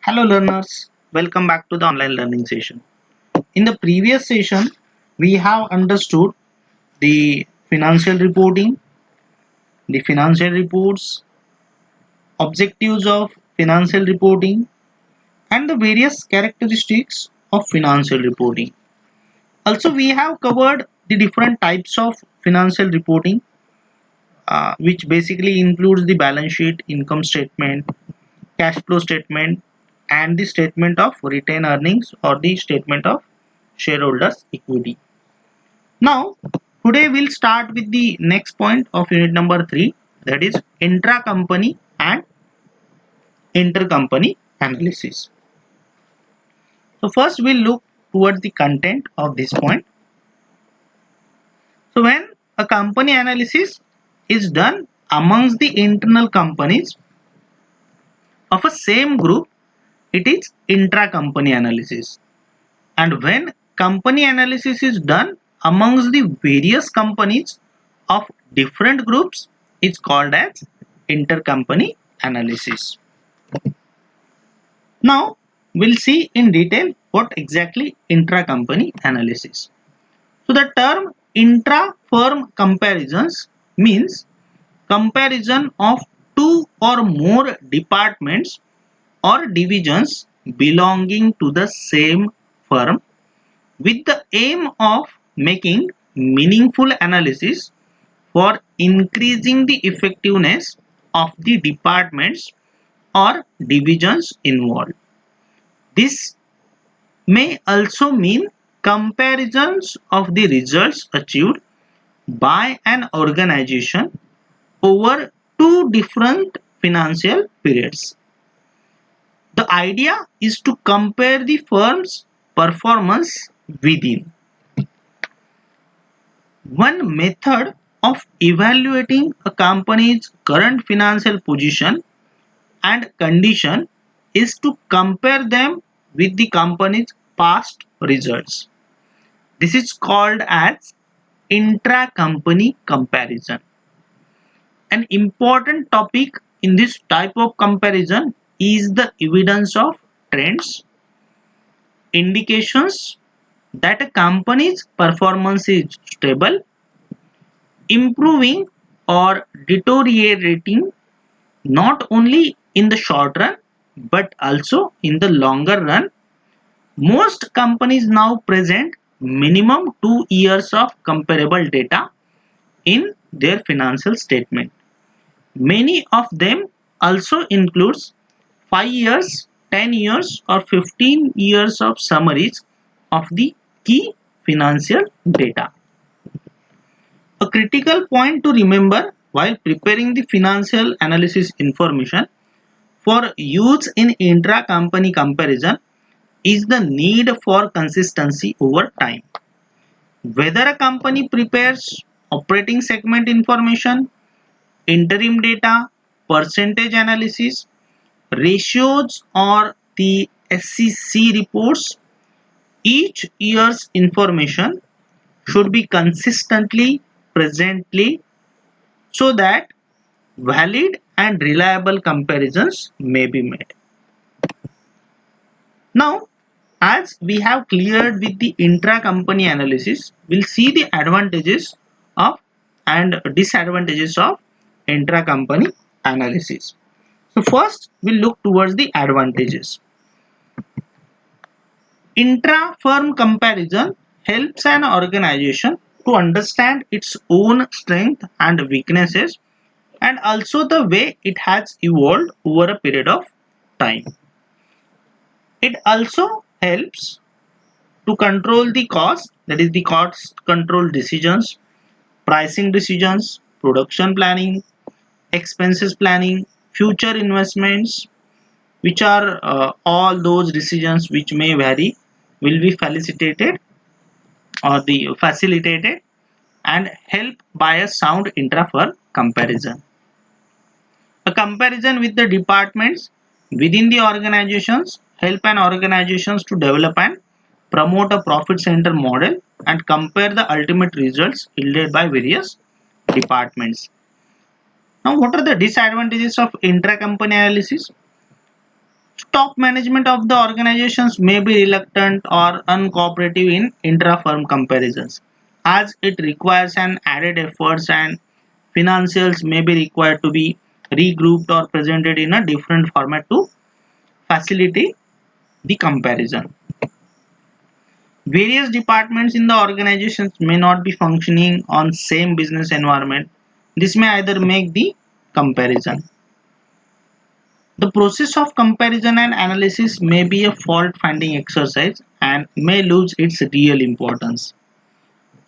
Hello learners, welcome back to the online learning session. In the previous session, we have understood the financial reporting, the financial reports, objectives of financial reporting, and the various characteristics of financial reporting. Also, we have covered the different types of financial reporting, which basically includes the balance sheet, income statement, cash flow statement, and the statement of retained earnings or the statement of shareholders equity. Now today we'll start with the next point of unit number 3, that is intra-company and intercompany analysis. So first we'll look towards the content of this point. So when a company analysis is done amongst the internal companies of a same group, it is intra-company analysis. And when company analysis is done amongst the various companies of different groups, it's called as intercompany analysis. Now we'll see in detail what exactly intra-company analysis. So the term intra-firm comparisons means comparison of two or more departments or divisions belonging to the same firm with the aim of making meaningful analysis for increasing the effectiveness of the departments or divisions involved. This may also mean comparisons of the results achieved by an organization over two different financial periods. The idea is to compare the firm's performance within. One method of evaluating a company's current financial position and condition is to compare them with the company's past results. This is called as intra-company comparison. An important topic in this type of comparison is the evidence of trends, indications that a company's performance is stable, improving, or deteriorating not only in the short run but also in the longer run. Most companies now present minimum 2 years of comparable data in their financial statement. Many of them also includes 5 years, 10 years or 15 years of summaries of the key financial data. A critical point to remember while preparing the financial analysis information for use in intra-company comparison is the need for consistency over time. Whether a company prepares operating segment information, interim data, percentage analysis, ratios, or the SEC reports, each year's information should be consistently presently so that valid and reliable comparisons may be made. Now, as we have cleared with the intra-company analysis, we'll see the advantages of and disadvantages of intra-company analysis. So first, we'll look towards the advantages. Intra-firm comparison helps an organization to understand its own strength and weaknesses and also the way it has evolved over a period of time. It also helps to control the cost, that is the cost control decisions, pricing decisions, production planning, expenses planning, future investments, which are all those decisions which may vary, will be facilitated and help by a sound intra-firm comparison. A comparison with the departments within the organizations help an organizations to develop and promote a profit center model and compare the ultimate results yielded by various departments. Now, what are the disadvantages of intra-company analysis? top management of the organizations may be reluctant or uncooperative in intra-firm comparisons, as it requires an added efforts and financials may be required to be regrouped or presented in a different format to facilitate the comparison. Various departments in the organizations may not be functioning on same business environment. This may either make the comparison. The process of comparison and analysis may be a fault-finding exercise and may lose its real importance.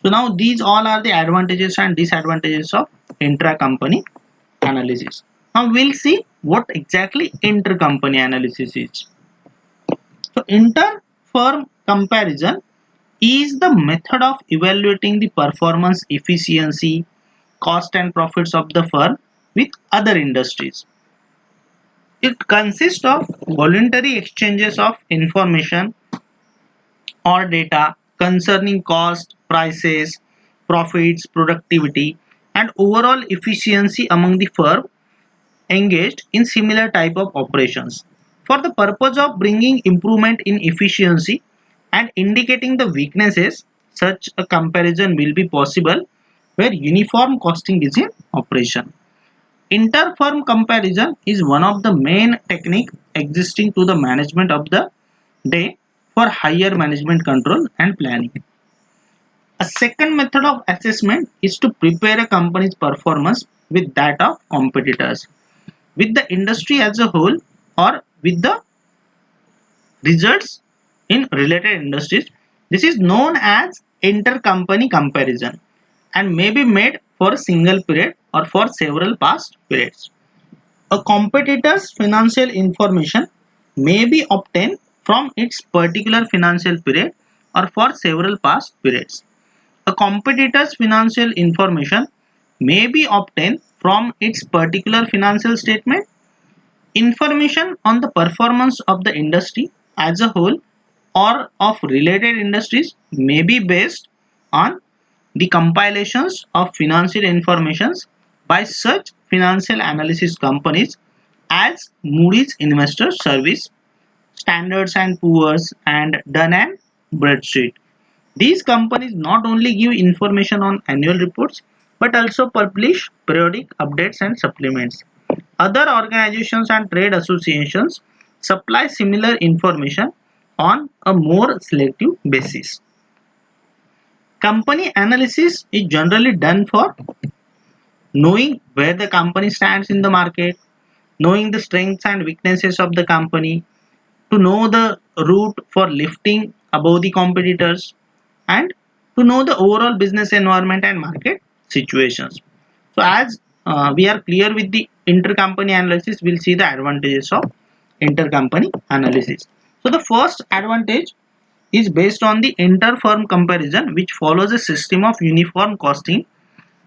So now these all are the advantages and disadvantages of intra-company analysis. Now we'll see what exactly inter-company analysis is. So inter-firm comparison is the method of evaluating the performance, efficiency, cost and profits of the firm with other industries. It consists of voluntary exchanges of information or data concerning cost, prices, profits, productivity, and overall efficiency among the firm engaged in similar type of operations. For the purpose of bringing improvement in efficiency and indicating the weaknesses, such a comparison will be possible where uniform costing is in operation. Inter-firm comparison is one of the main techniques existing to the management of the day for higher management control and planning. A second method of assessment is to prepare a company's performance with that of competitors, with the industry as a whole, or with the results in related industries. This is known as intercompany comparison and may be made for a single period or for several past periods. A competitor's financial information may be obtained from its particular financial period or for several past periods. A competitor's financial information may be obtained from its particular financial statement. Information on the performance of the industry as a whole or of related industries may be based on the compilations of financial informations by such financial analysis companies as Moody's Investor Service, Standards and Poor's, and Dun and Bradstreet. These companies not only give information on annual reports but also publish periodic updates and supplements. Other organizations and trade associations supply similar information on a more selective basis. Company analysis is generally done for knowing where the company stands in the market, knowing the strengths and weaknesses of the company, to know the route for lifting above the competitors, and to know the overall business environment and market situations. So as we are clear with the intercompany analysis, we'll see the advantages of intercompany analysis. So the first advantage is based on the inter-firm comparison, which follows a system of uniform costing,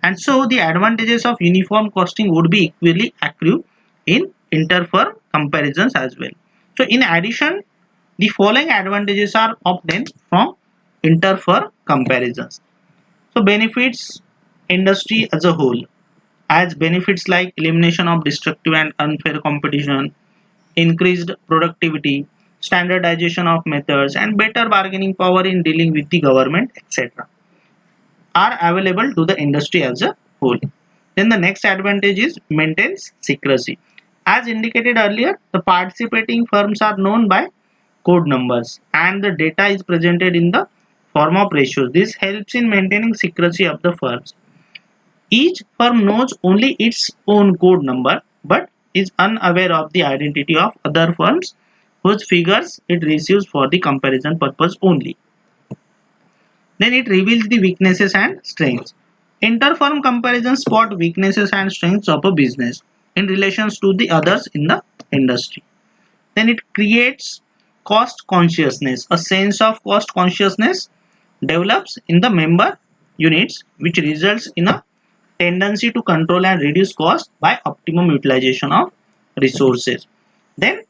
and so the advantages of uniform costing would be equally accrue in inter-firm comparisons as well. So in addition, the following advantages are obtained from inter-firm comparisons. So benefits industry as a whole, as benefits like elimination of destructive and unfair competition, increased productivity, standardization of methods, and better bargaining power in dealing with the government, etc., are available to the industry as a whole. Then the next advantage is maintains secrecy. As indicated earlier, the participating firms are known by code numbers and the data is presented in the form of ratios. This helps in maintaining secrecy of the firms. Each firm knows only its own code number but is unaware of the identity of other firms whose figures it receives for the comparison purpose only. Then it reveals the weaknesses and strengths. Inter-firm comparison spot weaknesses and strengths of a business in relations to the others in the industry. Then it creates cost consciousness. A sense of cost consciousness develops in the member units, which results in a tendency to control and reduce cost by optimum utilization of resources. Then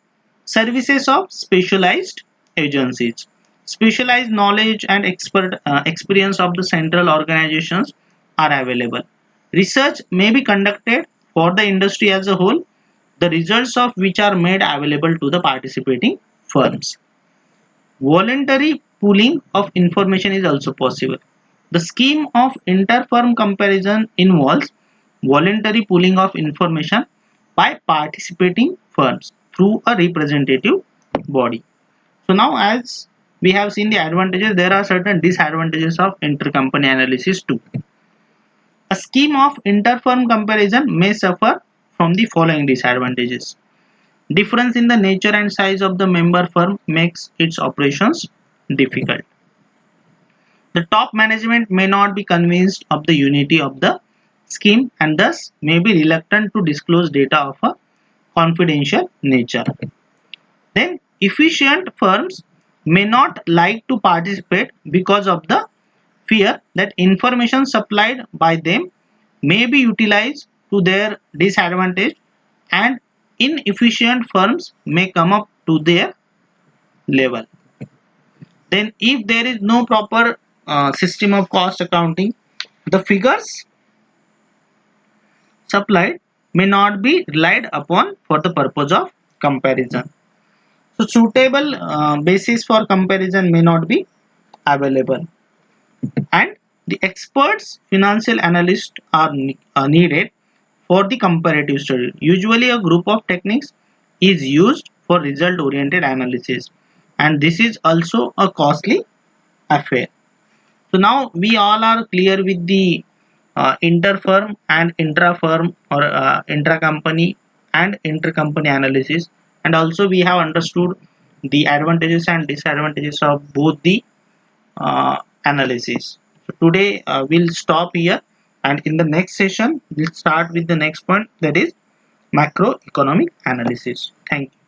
services of specialized agencies. Specialized knowledge and experience of the central organizations are available. Research may be conducted for the industry as a whole the results of which are made available to the participating firms. Voluntary pooling of information is also possible. The scheme of inter-firm comparison involves voluntary pooling of information by participating firms through a representative body. So now, as we have seen the advantages, there are certain disadvantages of intercompany analysis too. A scheme of inter-firm comparison may suffer from the following disadvantages. Difference in the nature and size of the member firm makes its operations difficult. The top management may not be convinced of the unity of the scheme and thus may be reluctant to disclose data of a confidential nature. Then efficient firms may not like to participate because of the fear that information supplied by them may be utilized to their disadvantage, and inefficient firms may come up to their level. Then if there is no proper system of cost accounting, the figures supplied may not be relied upon for the purpose of comparison. So suitable basis for comparison may not be available, and the experts financial analysts are needed for the comparative study. Usually a group of techniques is used for result oriented analysis, and this is also a costly affair. So now we all are clear with the inter-firm and intra-firm or intra-company and intercompany analysis, and also we have understood the advantages and disadvantages of both the analysis. So today we'll stop here, and in the next session we'll start with the next point, that is macroeconomic analysis. Thank you.